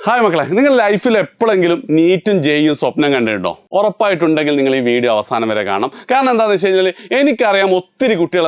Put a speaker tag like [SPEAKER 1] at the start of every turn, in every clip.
[SPEAKER 1] Hi മക്കളെ, നിങ്ങൾ ലൈഫിൽ എപ്പോഴെങ്കിലും നീറ്റും ജെയും സ്വപ്നം കണ്ടിട്ടുണ്ടോ? ഉറപ്പായിട്ടുണ്ടെങ്കിൽ നിങ്ങൾ ഈ വീഡിയോ അവസാനം വരെ കാണണം. കാരണം എന്താണെന്ന് വെച്ച് കഴിഞ്ഞാൽ എനിക്കറിയാം ഒത്തിരി കുട്ടികൾ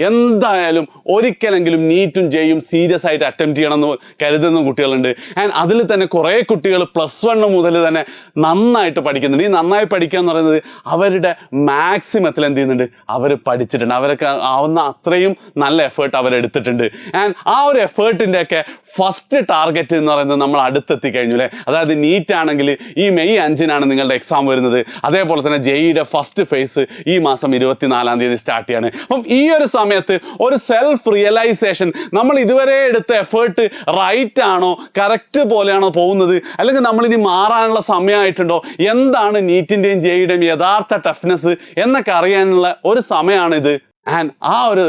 [SPEAKER 1] എന്തായാലും ഒരിക്കലെങ്കിലും നീറ്റും ജെയും സീരിയസ് ആയിട്ട് അറ്റംപ്റ്റ് ചെയ്യണമെന്ന് കരുതുന്ന കുട്ടികളുണ്ട്. ആൻഡ് അതിൽ തന്നെ കുറേ കുട്ടികൾ +1 മുതൽ തന്നെ നന്നായിട്ട് പഠിക്കുന്നുണ്ട്. ഈ നന്നായി പഠിക്കുക എന്ന് പറയുന്നത് അവരുടെ മാക്സിമത്തിൽ എന്ത് ചെയ്യുന്നുണ്ട്, അവർ പഠിച്ചിട്ടുണ്ട്. അവരൊക്കെ ആവുന്ന അത്രയും നല്ല എഫേർട്ട് അവരെടുത്തിട്ടുണ്ട്. ആൻഡ് ആ ഒരു എഫേർട്ടിൻ്റെയൊക്കെ ഫസ്റ്റ് ടാർഗറ്റ് എന്ന് പറയുന്നത് നമ്മൾ അടുത്തെത്തിക്കഴിഞ്ഞു അല്ലേ. അതായത് നീറ്റ് ആണെങ്കിൽ ഈ മെയ് 5-നാണ് നിങ്ങളുടെ എക്സാം വരുന്നത്. അതേപോലെ തന്നെ ജെഇയുടെ ഫസ്റ്റ് ഫേസ് ഈ മാസം 24-ാം തീയതി സ്റ്റാർട്ട് ചെയ്യാണ്. അപ്പം ഈ ഒരു സമയത്ത് ഒരു സെൽഫ് റിയലൈസേഷൻ, നമ്മൾ ഇതുവരെ എടുത്ത എഫേർട്ട് റൈറ്റ് ആണോ, കറക്റ്റ് പോലെയാണോ പോകുന്നത്, അല്ലെങ്കിൽ നമ്മളിനി മാറാനുള്ള സമയമായിട്ടുണ്ടോ, എന്താണ് നീറ്റിൻ്റെയും ജെഇയുടെയും യഥാർത്ഥ ടഫ്നെസ് എന്നൊക്കെ അറിയാനുള്ള ഒരു സമയമാണിത്. ആൻഡ് ആ ഒരു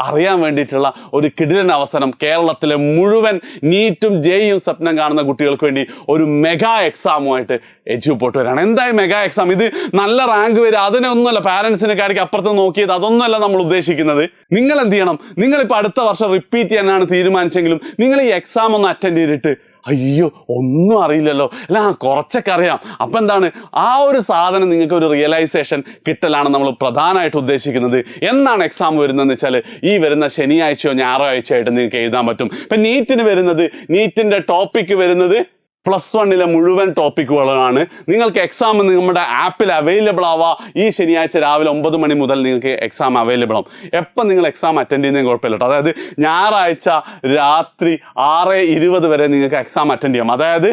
[SPEAKER 1] അറിയാൻ വേണ്ടിയിട്ടുള്ള ഒരു കിടിലൻ അവസരം കേരളത്തിലെ മുഴുവൻ നീറ്റും ജെയും സ്വപ്നം കാണുന്ന കുട്ടികൾക്ക് വേണ്ടി ഒരു മെഗാ എക്സാമുമായിട്ട് എഡ്യൂപോർട്ട് വരികയാണ്. എന്തായി മെഗാ എക്സാം? ഇത് നല്ല റാങ്ക് വരിക അതിനൊന്നുമല്ല, പാരൻസിനെ കാര്യക്ക് അപ്പുറത്ത് നോക്കിയത് അതൊന്നുമല്ല നമ്മൾ ഉദ്ദേശിക്കുന്നത്. നിങ്ങൾ എന്ത് ചെയ്യണം, നിങ്ങളിപ്പോൾ അടുത്ത വർഷം റിപ്പീറ്റ് ചെയ്യാനാണ് തീരുമാനിച്ചെങ്കിലും നിങ്ങൾ ഈ എക്സാം ഒന്ന് അറ്റൻഡ് ചെയ്തിട്ട് അയ്യോ ഒന്നും അറിയില്ലല്ലോ, അല്ല കുറച്ചൊക്കെ അറിയാം, അപ്പം എന്താണ് ആ ഒരു സാധനം നിങ്ങൾക്ക് ഒരു റിയലൈസേഷൻ കിട്ടലാണ് നമ്മൾ പ്രധാനമായിട്ട് ഉദ്ദേശിക്കുന്നത്. എന്നാണ് എക്സാം വരുന്നതെന്ന് വെച്ചാൽ ഈ വരുന്ന ശനിയാഴ്ചയോ ഞായറാഴ്ചയോ ആയിട്ട് നിങ്ങൾക്ക് എഴുതാൻ പറ്റും. ഇപ്പം നീറ്റിന് വരുന്നത്, നീറ്റിൻ്റെ ടോപ്പിക്ക് വരുന്നത് +1 മുഴുവൻ ടോപ്പിക്കുകളാണ്. നിങ്ങൾക്ക് എക്സാം നമ്മുടെ ആപ്പിൽ അവൈലബിൾ ആവാം. ഈ ശനിയാഴ്ച രാവിലെ 9 മണി മുതൽ നിങ്ങൾക്ക് എക്സാം അവൈലബിൾ ആവും. എപ്പം നിങ്ങൾ എക്സാം അറ്റൻഡ് ചെയ്യുന്നതിന് കുഴപ്പമില്ല കേട്ടോ. അതായത് ഞായറാഴ്ച രാത്രി 6:20 വരെ നിങ്ങൾക്ക് എക്സാം അറ്റൻഡ് ചെയ്യാം. അതായത്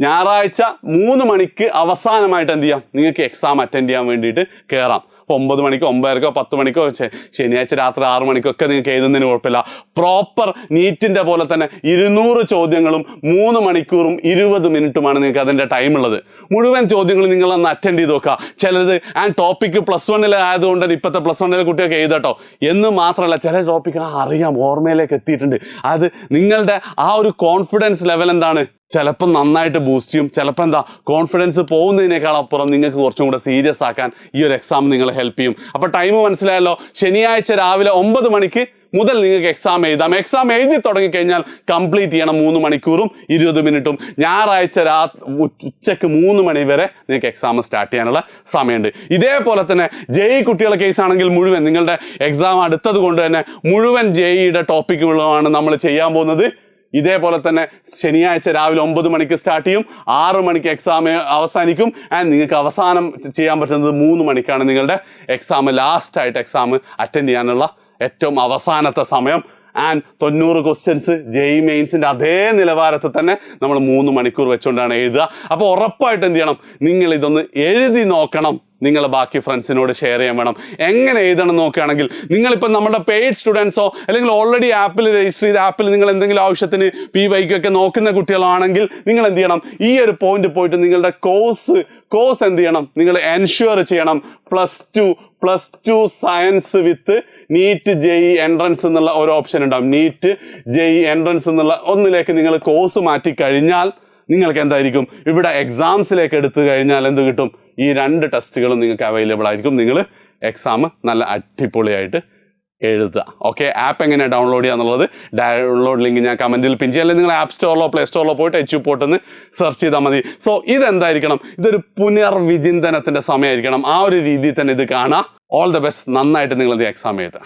[SPEAKER 1] ഞായറാഴ്ച 3 മണിക്ക് അവസാനമായിട്ട് എന്ത് ചെയ്യാം, നിങ്ങൾക്ക് എക്സാം അറ്റൻഡ് ചെയ്യാൻ വേണ്ടിയിട്ട് കയറാം. 9 മണിക്കോ 9:30-കോ 10 മണിക്കോ ശനിയാഴ്ച രാത്രി 6 മണിക്കൊക്കെ നിങ്ങൾക്ക് എഴുതുന്നതിന് കുഴപ്പമില്ല. പ്രോപ്പർ നീറ്റിൻ്റെ പോലെ തന്നെ 200 ചോദ്യങ്ങളും 3 മണിക്കൂറും 20 മിനിറ്റുമാണ് നിങ്ങൾക്ക് അതിൻ്റെ ടൈം ഉള്ളത്. മുഴുവൻ ചോദ്യങ്ങളും നിങ്ങളൊന്ന് അറ്റൻഡ് ചെയ്ത് നോക്കുക. ചിലത് ടോപ്പിക്ക് +1 ആയതുകൊണ്ട് തന്നെ ഇപ്പോഴത്തെ +1 കുട്ടിയൊക്കെ എഴുതട്ടോ എന്ന് മാത്രമല്ല, ചില ടോപ്പിക്ക് അറിയാം, ഓർമ്മയിലേക്ക് എത്തിയിട്ടുണ്ട്. അത് നിങ്ങളുടെ ആ ഒരു കോൺഫിഡൻസ് ലെവൽ എന്താണ്, ചിലപ്പോൾ നന്നായിട്ട് ബൂസ്റ്റ് ചെയ്യും. ചിലപ്പോൾ കോൺഫിഡൻസ് പോകുന്നതിനേക്കാൾ അപ്പുറം നിങ്ങൾക്ക് കുറച്ചും കൂടെ സീരിയസ് ആക്കാൻ ഈ ഒരു എക്സാം നിങ്ങളെ ഹെൽപ്പ് ചെയ്യും. അപ്പോൾ ടൈം മനസ്സിലായല്ലോ. ശനിയാഴ്ച രാവിലെ 9 മണിക്ക് മുതൽ നിങ്ങൾക്ക് എക്സാം എഴുതാം. എക്സാം എഴുതി തുടങ്ങിക്കഴിഞ്ഞാൽ കംപ്ലീറ്റ് ചെയ്യണം 3 മണിക്കൂറും 20 മിനിറ്റും. ഞായറാഴ്ച ഉച്ചയ്ക്ക് 3 മണി വരെ നിങ്ങൾക്ക് എക്സാം സ്റ്റാർട്ട് ചെയ്യാനുള്ള സമയമുണ്ട്. ഇതേപോലെ തന്നെ ജെഇ കുട്ടികളുടെ കേസ് ആണെങ്കിൽ മുഴുവൻ നിങ്ങളുടെ എക്സാം അടുത്തത് കൊണ്ട് തന്നെ മുഴുവൻ ജെഇയുടെ ടോപ്പിക്കുകളാണ് നമ്മൾ ചെയ്യാൻ പോകുന്നത്. ഇതേപോലെ തന്നെ ശനിയാഴ്ച രാവിലെ 9 മണിക്ക് സ്റ്റാർട്ട് ചെയ്യും, 6 മണിക്ക് എക്സാം അവസാനിക്കും. ആൻഡ് നിങ്ങൾക്ക് അവസാനം ചെയ്യാൻ പറ്റുന്നത് 3 മണിക്കാണ് നിങ്ങളുടെ എക്സാം, ലാസ്റ്റായിട്ട് എക്സാം അറ്റൻഡ് ചെയ്യാനുള്ള ഏറ്റവും അവസാനത്തെ സമയം. ആൻഡ് 90 ക്വസ്റ്റ്യൻസ് ജെഇ മെയിൻസിൻ്റെ അതേ നിലവാരത്തിൽ തന്നെ നമ്മൾ 3 മണിക്കൂർ വെച്ചുകൊണ്ടാണ് എഴുതുക. അപ്പോൾ ഉറപ്പായിട്ട് എന്ത് ചെയ്യണം, നിങ്ങൾ ഇതൊന്ന് എഴുതി നോക്കണം. നിങ്ങൾ ബാക്കി ഫ്രണ്ട്സിനോട് ഷെയർ ചെയ്യാൻ വേണം. എങ്ങനെ എഴുതണം നോക്കുകയാണെങ്കിൽ, നിങ്ങളിപ്പോൾ നമ്മുടെ പെയ്ഡ് സ്റ്റുഡൻസോ അല്ലെങ്കിൽ ഓൾറെഡി ആപ്പിൽ രജിസ്റ്റർ ചെയ്ത ആപ്പിൽ നിങ്ങൾ എന്തെങ്കിലും ആവശ്യത്തിന് PYQ നോക്കുന്ന കുട്ടികളാണെങ്കിൽ നിങ്ങൾ എന്ത് ചെയ്യണം, ഈ ഒരു പോയിന്റ് പോയിട്ട് നിങ്ങളുടെ കോഴ്സ് എന്ത് ചെയ്യണം, നിങ്ങൾ എൻഷുർ ചെയ്യണം. +2 science with NEET JEE entrance എന്നുള്ള ഒരു ഓപ്ഷൻ ഉണ്ടാവും. നീറ്റ് ജെഇ എൻട്രൻസ് എന്നുള്ള ഒന്നിലേക്ക് നിങ്ങൾ കോഴ്സ് മാറ്റി കഴിഞ്ഞാൽ നിങ്ങൾക്ക് എന്തായിരിക്കും, ഇവിടെ എക്സാംസിലേക്ക് എടുത്തു കഴിഞ്ഞാൽ എന്ത് കിട്ടും, ഈ 2 ടെസ്റ്റുകളും നിങ്ങൾക്ക് അവൈലബിൾ ആയിരിക്കും. നിങ്ങൾ എക്സാം നല്ല അടിപൊളിയായിട്ട് എഴുതുക. ഓക്കെ, ആപ്പ് എങ്ങനെയാണ് ഡൗൺലോഡ് ചെയ്യുക എന്നുള്ളത് ഡൗൺലോഡ് ലിങ്ക് ഞാൻ കമൻറ്റിൽ പിൻ ചെയ്യാം. അല്ലെങ്കിൽ നിങ്ങൾ ആപ്പ് സ്റ്റോറിലോ പ്ലേ സ്റ്റോറിലോ പോയിട്ട് എഡ്യൂപോർട്ട് എന്ന് സെർച്ച് ചെയ്താൽ മതി. സോ ഇതെന്തായിരിക്കണം, ഇതൊരു പുനർവിചിന്തനത്തിൻ്റെ സമയമായിരിക്കണം. ആ ഒരു രീതിയിൽ തന്നെ ഇത് കാണുക. All the best. നന്നായിട്ട് നിങ്ങൾ ഇത് എക്സാം എഴുതുക.